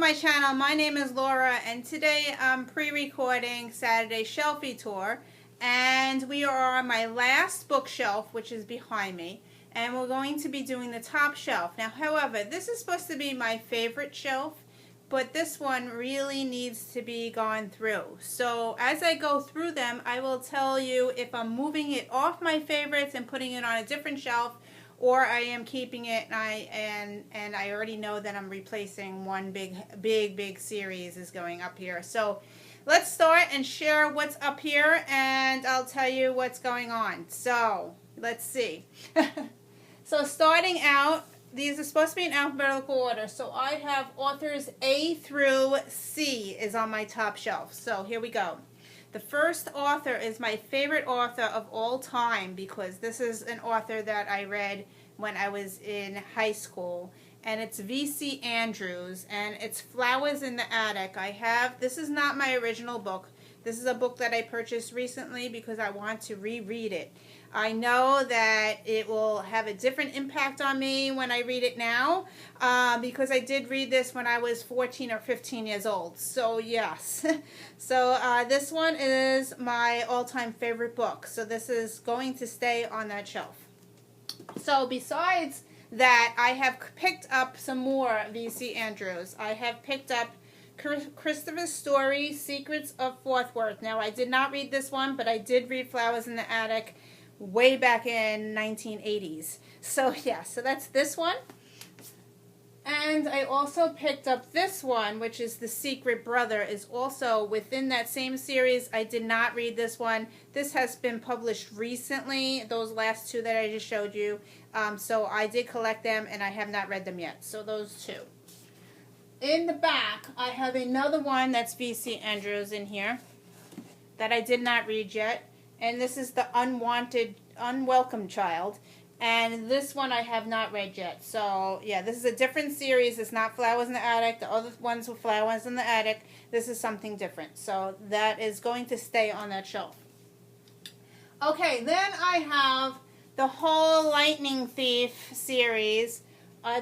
my channel. My name is Laura, and today I'm pre-recording Saturday Shelfie Tour, and we are on my last bookshelf, which is behind me, and we're going to be doing the top shelf. Now, however, this is supposed to be my favorite shelf, but this one really needs to be gone through. So as I go through them, I will tell you if I'm moving it off my favorites and putting it on a different shelf, or I am keeping it, and I already know that I'm replacing one big series is going up here. So let's start and share what's up here, and I'll tell you what's going on. So let's see. So starting out, these are supposed to be in alphabetical order. So I have authors A through C is on my top shelf. So here we go. The first author is my favorite author of all time, because this is an author that I read when I was in high school, and it's V.C. Andrews, and it's Flowers in the Attic. This is not my original book. This is a book that I purchased recently because I want to reread it. I know that it will have a different impact on me when I read it now, because I did read this when I was 14 or 15 years old. So yes. So this one is my all-time favorite book. So this is going to stay on that shelf. So besides that, I have picked up some more V.C. Andrews. I have picked up Christopher's Story, Secrets of Fort Worth. Now, I did not read this one, but I did read Flowers in the Attic way back in 1980s. So yeah, so that's this one. And I also picked up this one, which is The Secret Brother, is also within that same series. I did not read this one. This has been published recently, those last two that I just showed you. So I did collect them, and I have not read them yet. So those two. In the back, I have another one that's V.C. Andrews in here that I did not read yet. And this is The Unwelcome Child. And this one I have not read yet. So, yeah, this is a different series. It's not Flowers in the Attic. The other ones were Flowers in the Attic. This is something different. So, that is going to stay on that shelf. Okay, then I have the whole Lightning Thief series.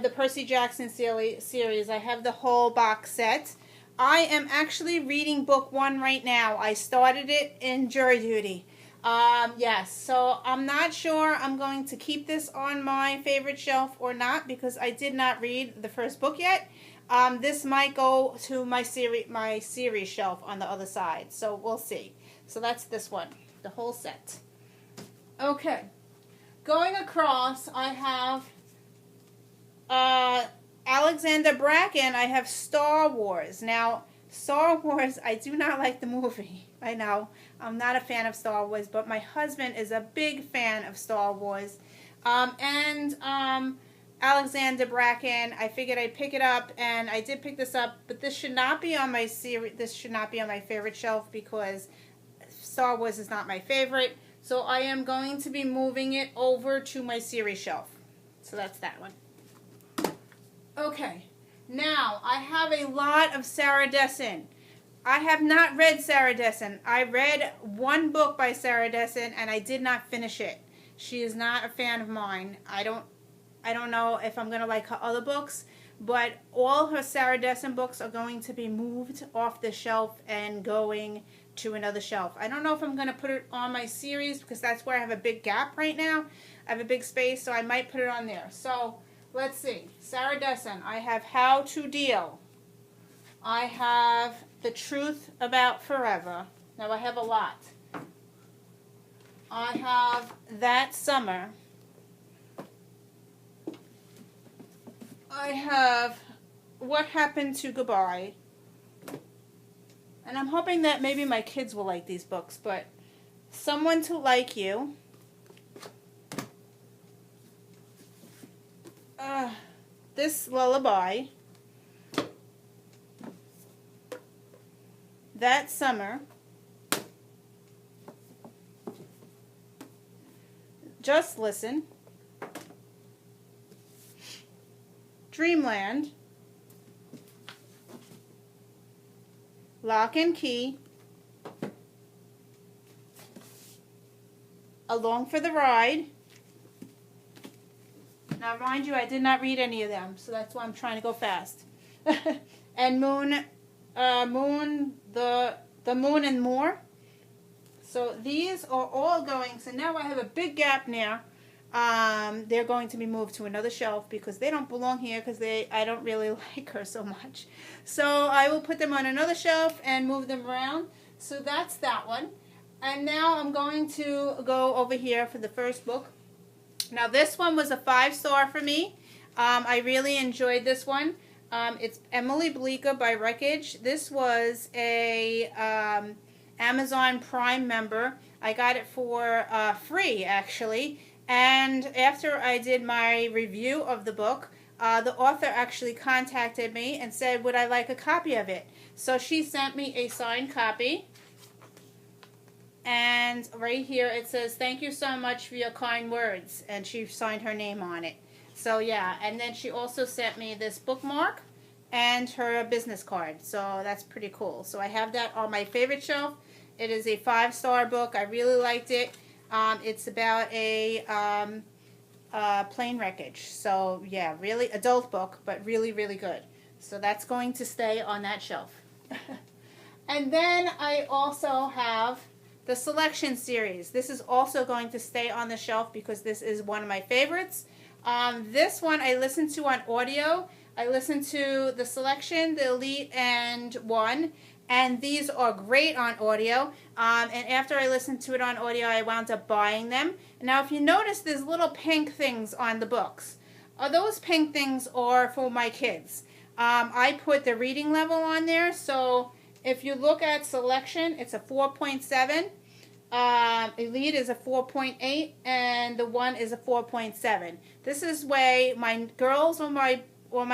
The Percy Jackson series. I have the whole box set. I am actually reading book 1 right now. I started it in jury duty. Yes, so I'm not sure I'm going to keep this on my favorite shelf or not, because I did not read the first book yet. This might go to my series shelf on the other side, so we'll see. So that's this one, the whole set. Okay, going across, I have Alexander Bracken. I have Star Wars. Now, Star Wars, I do not like the movie. I know. I'm not a fan of Star Wars, but my husband is a big fan of Star Wars. Alexander Bracken, I figured I'd pick it up, and I did pick this up, but this should not be on my this should not be on my favorite shelf, because Star Wars is not my favorite. So I am going to be moving it over to my series shelf. So that's that one. Okay. Now, I have a lot of Sarah Dessen. I have not read Sarah Dessen. I read one book by Sarah Dessen, and I did not finish it. She is not a fan of mine. I don't know if I'm going to like her other books, but all her Sarah Dessen books are going to be moved off the shelf and going to another shelf. I don't know if I'm going to put it on my series, because that's where I have a big gap right now. I have a big space, so I might put it on there. So let's see. Sarah Dessen. I have How to Deal. I have The Truth About Forever. Now, I have a lot. I have That Summer. I have What Happened to Goodbye. And I'm hoping that maybe my kids will like these books, but Someone to Like You. This Lullaby. That Summer. Just Listen. Dreamland. Lock and Key. Along for the Ride. Now, mind you, I did not read any of them, so that's why I'm trying to go fast. and the Moon and More. So these are all going, so now I have a big gap now. They're going to be moved to another shelf because they don't belong here because I don't really like her so much. So I will put them on another shelf and move them around. So that's that one. And now I'm going to go over here for the first book. Now this one was a 5-star for me. I really enjoyed this one. It's Emily Bleecker by Wreckage. This was a Amazon Prime member. I got it for free, actually. And after I did my review of the book, the author actually contacted me and said, would I like a copy of it? So she sent me a signed copy. And right here it says, thank you so much for your kind words. And she signed her name on it. So yeah, and then she also sent me this bookmark and her business card. So that's pretty cool. So I have that on my favorite shelf. It is a 5-star book. I really liked it. It's about a plane wreckage. So yeah, really adult book, but really, really good. So that's going to stay on that shelf. And then I also have the Selection series. This is also going to stay on the shelf because this is one of my favorites. This one I listened to on audio. I listened to the Selection, the Elite, and One. And these are great on audio. And after I listened to it on audio, I wound up buying them. Now, if you notice, there's little pink things on the books. Those pink things are for my kids. I put the reading level on there. So if you look at Selection, it's a 4.7. Elite is a 4.8. And the One is a 4.7. This is way my girls or my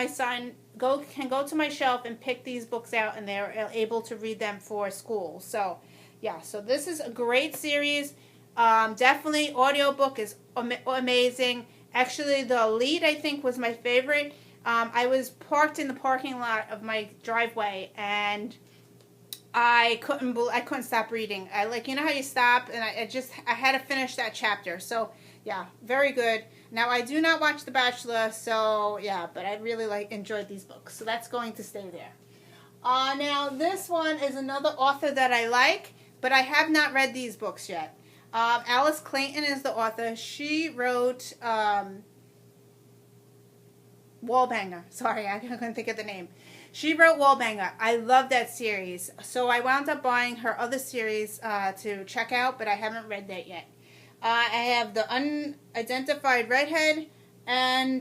son can go to my shelf and pick these books out, and they're able to read them for school. So yeah, so this is a great series. Definitely audiobook is amazing. Actually, the Elite I think was my favorite. I was parked in the parking lot of my driveway and I couldn't stop reading. You know how you stop, and I had to finish that chapter. So yeah, very good. Now, I do not watch The Bachelor, so yeah, but I really enjoyed these books. So that's going to stay there. Now, this one is another author that I like, but I have not read these books yet. Alice Clayton is the author. She wrote Wallbanger. Sorry, I couldn't think of the name. She wrote Wallbanger. I love that series. So I wound up buying her other series to check out, but I haven't read that yet. I have The Unidentified Redhead, and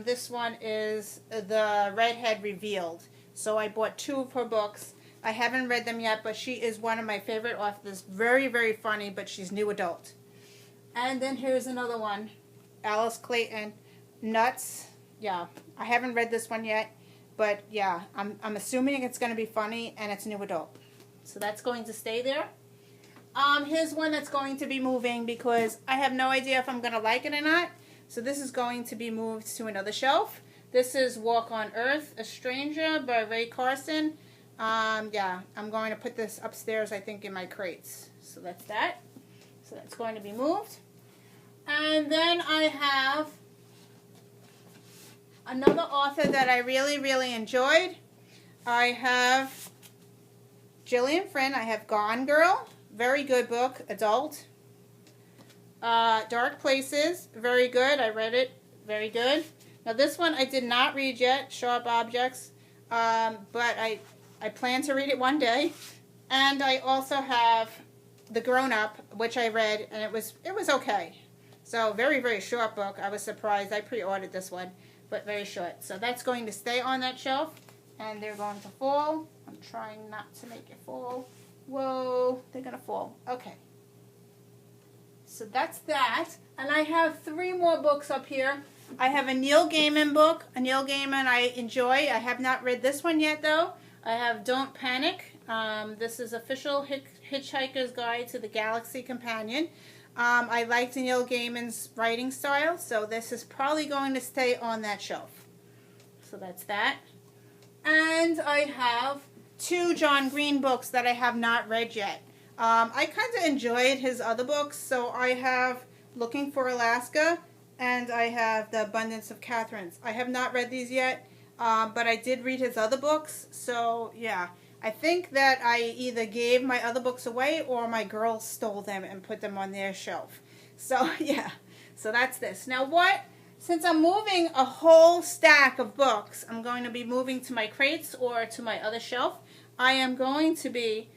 this one is The Redhead Revealed. So I bought 2 of her books. I haven't read them yet, but she is one of my favorite authors. Very, very funny, but she's new adult. And then here's another one, Alice Clayton, Nuts. Yeah, I haven't read this one yet, but yeah, I'm assuming it's going to be funny, and it's new adult. So that's going to stay there. Here's one that's going to be moving because I have no idea if I'm going to like it or not. So this is going to be moved to another shelf. This is Walk on Earth, A Stranger by Ray Carson. Yeah, I'm going to put this upstairs, I think, in my crates. So that's that. So that's going to be moved. And then I have another author that I really, really enjoyed. I have Gillian Flynn. I have Gone Girl. Very good book, adult. Dark Places, very good. I read it, very good. Now this one I did not read yet, Sharp Objects, but I plan to read it one day. And I also have The Grown Up, which I read, and it was okay. So very, very short book. I was surprised. I pre-ordered this one, but very short. So that's going to stay on that shelf, and they're going to fall. I'm trying not to make it fall. Whoa, they're going to fall. Okay. So that's that. And I have 3 more books up here. I have a Neil Gaiman book. A Neil Gaiman I enjoy. I have not read this one yet, though. I have Don't Panic. This is Official Hitchhiker's Guide to the Galaxy Companion. I liked Neil Gaiman's writing style, so this is probably going to stay on that shelf. So that's that. And I have 2 John Green books that I have not read yet. I kind of enjoyed his other books, so I have Looking for Alaska, and I have The Abundance of Catherines. I have not read these yet. but I did read his other books, so yeah. I think that I either gave my other books away or my girls stole them and put them on their shelf. So yeah, so that's this. Now since I'm moving a whole stack of books, I'm going to be moving to my crates or to my other shelf. I am going to be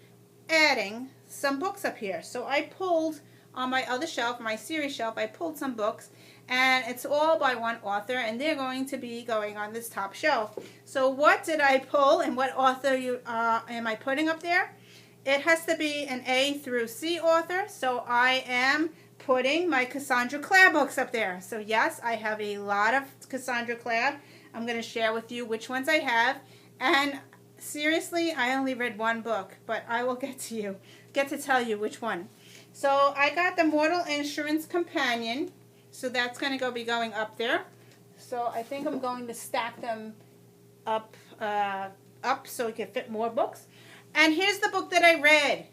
adding some books up here. So I pulled on my other shelf, my series shelf, I pulled some books, and it's all by one author, and they're going to be going on this top shelf. So what did I pull, and what author am I putting up there? It has to be an A through C author, so I am putting my Cassandra Clare books up there. So yes, I have a lot of Cassandra Clare. I'm going to share with you which ones I have, and seriously, I only read one book, but I will get to tell you which one. So I got the Mortal Instruments Companion, so that's going to be going up there. So I think I'm going to stack them up so we can fit more books. And here's the book that I read,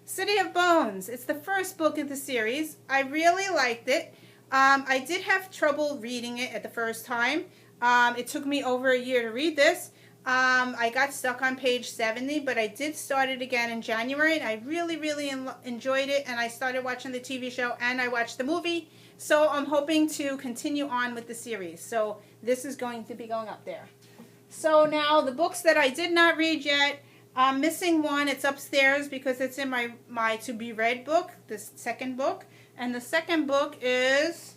City of Bones. It's the first book in the series. I really liked it. I did have trouble reading it at the first time. It took me over a year to read this. I got stuck on page 70, but I did start it again in January, and I really, really enjoyed it, and I started watching the TV show, and I watched the movie, so I'm hoping to continue on with the series. So this is going to be going up there. So now the books that I did not read yet, I'm missing one. It's upstairs because it's in my to-be-read book, the second book, and the second book is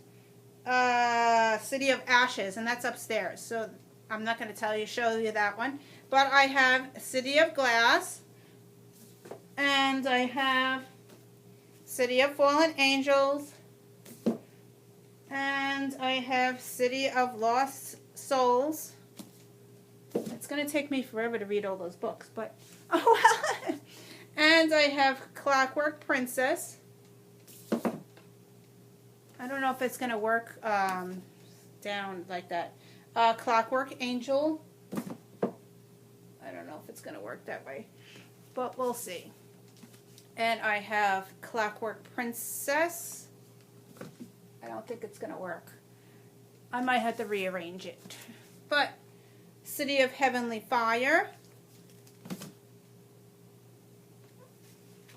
City of Ashes, and that's upstairs. So I'm not going to show you that one. But I have City of Glass. And I have City of Fallen Angels. And I have City of Lost Souls. It's going to take me forever to read all those books, but oh well. And I have Clockwork Princess. I don't know if it's going to work down like that. Clockwork Angel. I don't know if it's going to work that way, but we'll see. And I have Clockwork Princess. I don't think it's going to work. I might have to rearrange it. But City of Heavenly Fire.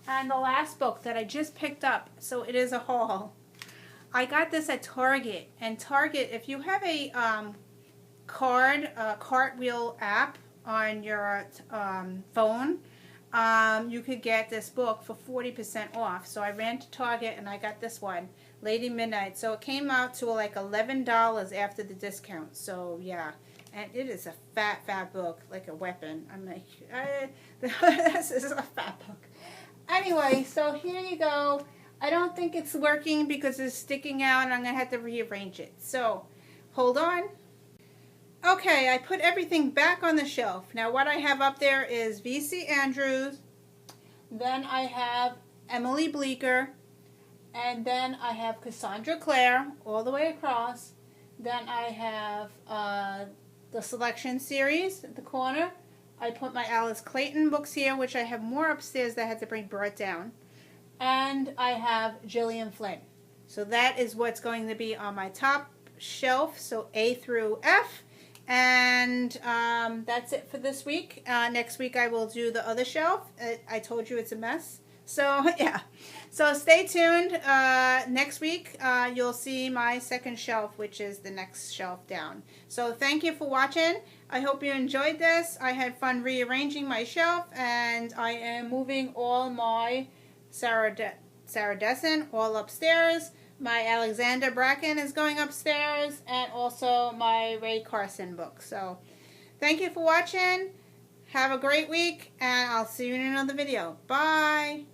And the last book that I just picked up, so it is a haul. I got this at Target. And Target, if you have a cartwheel app on your phone, you could get this book for 40% off. So I ran to Target and I got this one, Lady Midnight. So it came out to like $11 after the discount. So yeah, and it is a fat book, like a weapon. I'm like, this is a fat book. Anyway, so here you go. I don't think it's working because it's sticking out and I'm going to have to rearrange it. So hold on. Okay, I put everything back on the shelf. Now what I have up there is V.C. Andrews, then I have Emily Bleecker, and then I have Cassandra Clare all the way across. Then I have the Selection series at the corner. I put my Alice Clayton books here, which I have more upstairs that I had to brought down. And I have Gillian Flynn. So that is what's going to be on my top shelf, so A through F. And that's it for this week. Next week I will do the other shelf. I told you it's a mess. So yeah. So stay tuned. Next week you'll see my second shelf, which is the next shelf down. So thank you for watching. I hope you enjoyed this. I had fun rearranging my shelf, and I am moving all my Sarah Dessen all upstairs. My Alexander Bracken is going upstairs, and also my Ray Carson book. So thank you for watching. Have a great week, and I'll see you in another video. Bye.